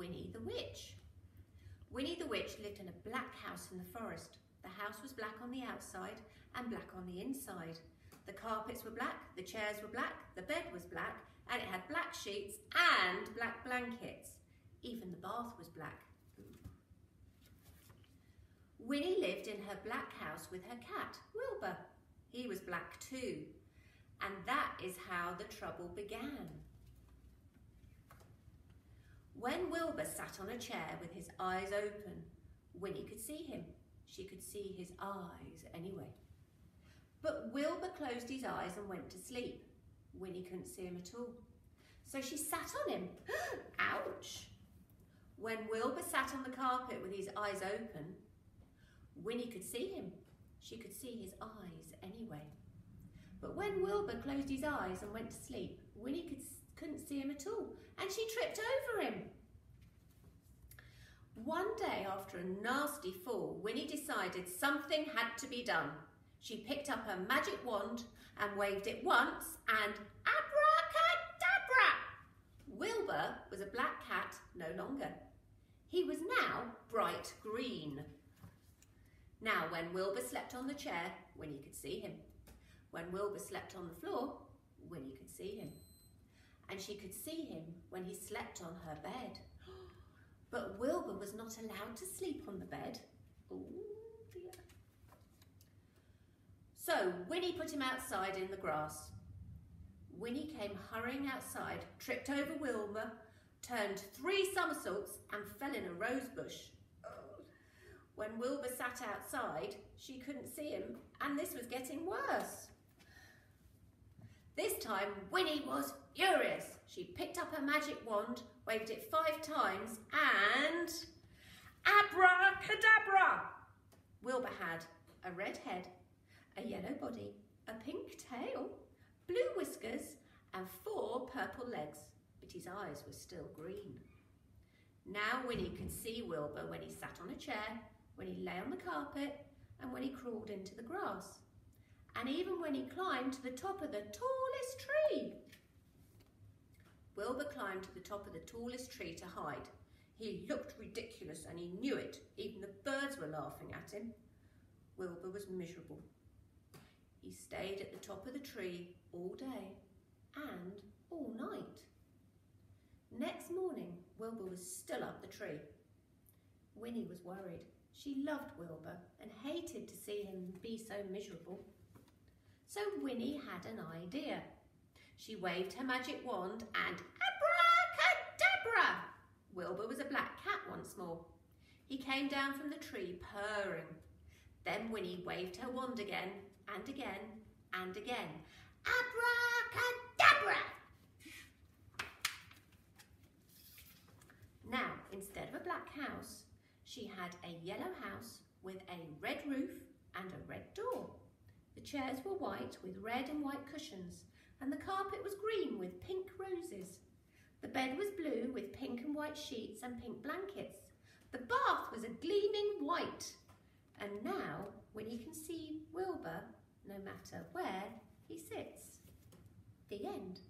Winnie the Witch. Winnie the Witch lived in a black house in the forest. The house was black on the outside and black on the inside. The carpets were black, the chairs were black, the bed was black, and it had black sheets and black blankets. Even the bath was black. Winnie lived in her black house with her cat, Wilbur. He was black too. And that is how the trouble began. When Wilbur sat on a chair with his eyes open, Winnie could see him. She could see his eyes anyway. But Wilbur closed his eyes and went to sleep. Winnie couldn't see him at all. So she sat on him. Ouch! When Wilbur sat on the carpet with his eyes open, Winnie could see him. She could see his eyes anyway. But when Wilbur closed his eyes and went to sleep, Winnie couldn't see him at all, and she tripped over him. One day, after a nasty fall, Winnie decided something had to be done. She picked up her magic wand and waved it once, and abracadabra! Wilbur was a black cat no longer. He was now bright green. Now, when Wilbur slept on the chair, Winnie could see him. When Wilbur slept on the floor, Winnie could see him. And she could see him when he slept on her bed. But Wilbur was not allowed to sleep on the bed. Oh dear. So Winnie put him outside in the grass. Winnie came hurrying outside, tripped over Wilbur, turned 3 somersaults and fell in a rose bush. When Wilbur sat outside, she couldn't see him, and this was getting worse. This time, Winnie was furious. She picked up her magic wand, waved it 5 times, and abracadabra! Wilbur had a red head, a yellow body, a pink tail, blue whiskers, and 4 purple legs, but his eyes were still green. Now Winnie could see Wilbur when he sat on a chair, when he lay on the carpet, and when he crawled into the grass, and even when he climbed to the top of the tallest tree. Wilbur climbed to the top of the tallest tree to hide. He looked ridiculous and he knew it. Even the birds were laughing at him. Wilbur was miserable. He stayed at the top of the tree all day and all night. Next morning, Wilbur was still up the tree. Winnie was worried. She loved Wilbur and hated to see him be so miserable. So Winnie had an idea. She waved her magic wand and abracadabra! Wilbur was a black cat once more. He came down from the tree purring. Then Winnie waved her wand again and again and again. Abracadabra! Now, instead of a black house, she had a yellow house with a red roof and a red door. The chairs were white with red and white cushions, and the carpet was green with pink roses. The bed was blue with pink and white sheets and pink blankets. The bath was a gleaming white. And now Winnie can see Wilbur no matter where he sits. The end.